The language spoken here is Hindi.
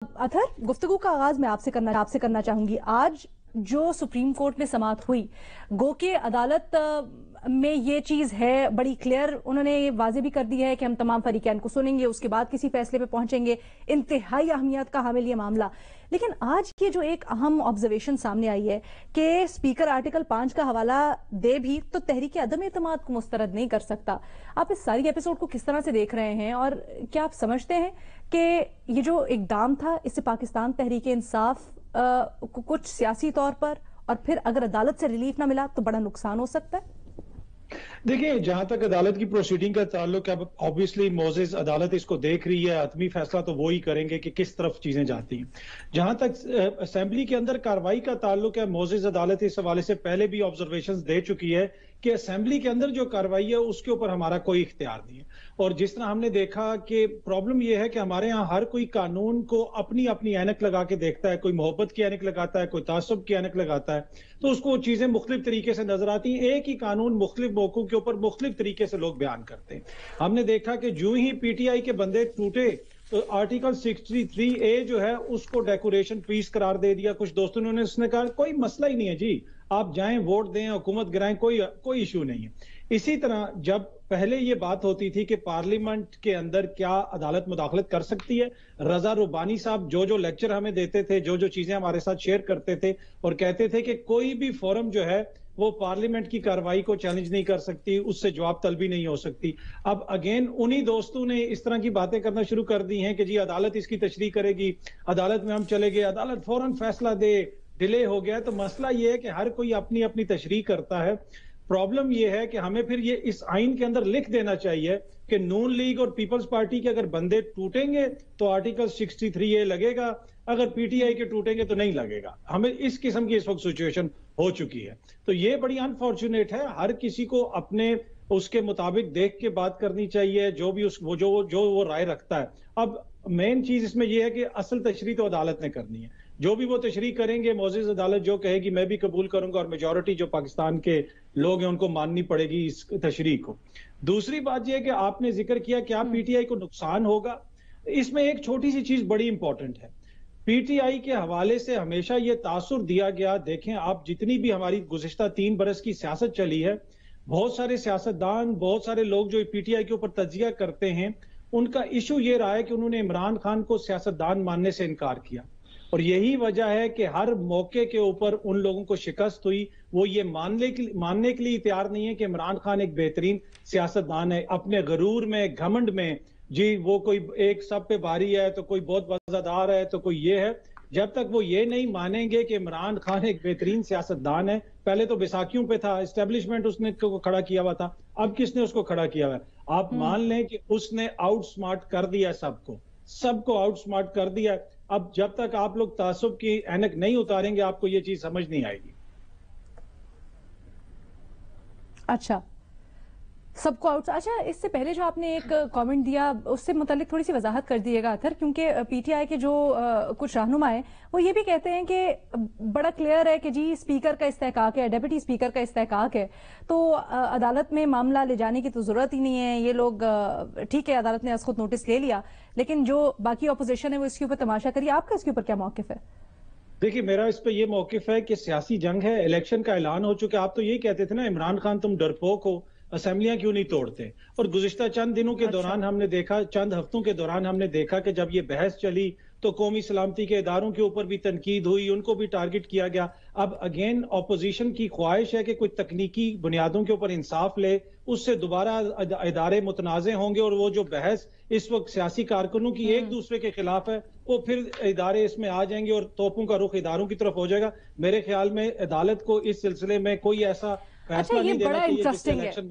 अथर, गुफ्तगू का आगाज मैं आपसे करना चाहूंगी। आज जो सुप्रीम कोर्ट में समाअत हुई, गो के अदालत में ये चीज है बड़ी क्लियर, उन्होंने ये वाजे भी कर दी है कि हम तमाम फरीकैन को सुनेंगे, उसके बाद किसी फैसले पे पहुंचेंगे। इंतहाई अहमियत का हामिल ये मामला। लेकिन आज की जो एक अहम ऑब्जर्वेशन सामने आई है कि स्पीकर आर्टिकल 5 का हवाला दे भी तो तहरीक अदम एतमाद को मुस्तरद नहीं कर सकता। आप इस सारी एपिसोड को किस तरह से देख रहे हैं और क्या आप समझते हैं कि ये जो इकदाम था इससे पाकिस्तान तहरीक इंसाफ कुछ सियासी तौर पर और फिर अगर अदालत से रिलीफ ना मिला तो बड़ा नुकसान हो सकता है? देखिए, जहां तक अदालत की प्रोसीडिंग का ताल्लुक है, ऑब्वियसली मोजेस अदालत इसको देख रही है। हतमी फैसला तो वो ही करेंगे कि किस तरफ चीजें जाती हैं। जहां तक असेंबली के अंदर कार्रवाई का ताल्लुक है, मोजेस अदालत इस हवाले से पहले भी ऑब्जर्वेशंस दे चुकी है कि असेंबली के अंदर जो कार्रवाई है उसके ऊपर हमारा कोई इख्तियार नहीं है। और जिस तरह हमने देखा कि प्रॉब्लम यह है कि हमारे यहाँ हर कोई कानून को अपनी अपनी ऐनक लगा के देखता है। कोई मोहब्बत की ऐनक लगाता है, कोई तासुब की ऐनक लगाता है, तो उसको चीजें मुख्तलिफ तरीके से नजर आती हैं। एक ही कानून मुख्तलिफ मौकों के ऊपर मुख्तलिफ तरीके से लोग बयान करते हैं। हमने देखा कि जो ही पीटीआई के बंदे टूटे तो आर्टिकल 63A जो है उसको डेकोरेशन पीस करार दे दिया। कुछ दोस्तों ने उसने कहा कोई मसला ही नहीं है जी, आप जाएं वोट दें, हुकूमत गिराएं, कोई इशू नहीं है। इसी तरह जब पहले ये बात होती थी कि पार्लियामेंट के अंदर क्या अदालत मुदाखलत कर सकती है, रजा रुबानी साहब जो लेक्चर हमें देते थे, जो चीजें हमारे साथ शेयर करते थे और कहते थे कि कोई भी फोरम जो है वो पार्लियामेंट की कार्रवाई को चैलेंज नहीं कर सकती, उससे जवाब तलबी नहीं हो सकती। अब अगेन उन्हीं दोस्तों ने इस तरह की बातें करना शुरू कर दी हैं कि जी अदालत इसकी तशरीह करेगी, अदालत में हम चले गए, अदालत फौरन फैसला दे, डिले हो गया। तो मसला ये है कि हर कोई अपनी अपनी तशरीह करता है। प्रॉब्लम यह है कि हमें फिर ये इस आइन के अंदर लिख देना चाहिए कि नून लीग और पीपल्स पार्टी के अगर बंदे टूटेंगे तो आर्टिकल 63A लगेगा, अगर पीटीआई के टूटेंगे तो नहीं लगेगा। हमें इस किस्म की इस वक्त सिचुएशन हो चुकी है। तो ये बड़ी अनफॉर्चुनेट है। हर किसी को अपने उसके मुताबिक देख के बात करनी चाहिए, जो भी वो राय रखता है। अब मेन चीज इसमें यह है कि असल तशरीह तो अदालत ने करनी है। जो भी वो तशरीह करेंगे, मोअज़्ज़िज़ अदालत जो कहेगी मैं भी कबूल करूंगा, और मेजॉरिटी जो पाकिस्तान के लोग हैं उनको माननी पड़ेगी इस तशरीह को। दूसरी बात यह है कि आपने जिक्र किया क्या पीटीआई को नुकसान होगा। इसमें एक छोटी सी चीज बड़ी इंपॉर्टेंट है। पीटीआई के हवाले से हमेशा यह तासुर दिया गया, देखें आप जितनी भी हमारी गुज़िश्ता 3 बरस की सियासत चली है, बहुत सारे सियासतदान, बहुत सारे लोग जो पीटीआई के ऊपर तजिया करते हैं, उनका इशू ये रहा है कि उन्होंने इमरान खान को सियासतदान मानने से इनकार किया। और यही वजह है कि हर मौके के ऊपर उन लोगों को शिकस्त हुई। वो ये मानने के लिए तैयार नहीं है कि इमरान खान एक बेहतरीन सियासतदान है। अपने गरूर में, घमंड में, जी वो कोई एक सब पे भारी है तो कोई बहुत वफादार है तो कोई ये है। जब तक वो ये नहीं मानेंगे कि इमरान खान एक बेहतरीन सियासतदान है, पहले तो बैसाखियों पे था, एस्टेब्लिशमेंट उसने खड़ा किया हुआ था, अब किसने उसको खड़ा किया हुआ है? आप मान लें कि उसने आउटस्मार्ट कर दिया, सबको आउटस्मार्ट कर दिया। अब जब तक आप लोग तासुब की ऐनक नहीं उतारेंगे, आपको ये चीज समझ नहीं आएगी। अच्छा, सबको आउट। अच्छा, इससे पहले जो आपने एक कमेंट दिया उससे मुतालिक थोड़ी सी वजाहत कर दीजिएगा अथर, क्योंकि पीटीआई के जो कुछ रहनुमा है वो ये भी कहते हैं कि बड़ा क्लियर है कि जी स्पीकर का इस्तेहकाक है, डेप्यूटी स्पीकर का इस्तेहकाक है, तो अदालत में मामला ले जाने की तो जरूरत ही नहीं है। ये लोग ठीक है, अदालत ने खुद नोटिस ले लिया, लेकिन जो बाकी अपोजिशन है वो इसके ऊपर तमाशा करिए। आपका इसके ऊपर क्या मौकिफ है? देखिए, मेरा इस पे ये मौकिफ है कि सियासी जंग है, इलेक्शन का ऐलान हो चुका है। आप तो यही कहते थे ना, इमरान खान तुम डरपोक हो, असेंबलियां क्यों नहीं तोड़ते। और गुज़िश्ता चंद दिनों के दौरान हमने देखा, चंद हफ्तों के दौरान हमने देखा कि जब ये बहस चली तो कौमी सलामती के इदारों के ऊपर भी तनकीद हुई, उनको भी टारगेट किया गया। अब अगेन ऑपोजिशन की ख्वाहिश है कि कोई तकनीकी बुनियादों के ऊपर इंसाफ ले, उससे दोबारा इदारे मुतनाज़े होंगे और वो जो बहस इस वक्त सियासी कारकुनों की एक दूसरे के खिलाफ है, वो फिर इदारे इसमें आ जाएंगे और तोपों का रुख इदारों की तरफ हो जाएगा। मेरे ख्याल में अदालत को इस सिलसिले में कोई ऐसा अच्छा, फैसला ये नहीं देना बड़ा चाहिए जिससे इंटरेस्टिंग है। इलेक्शन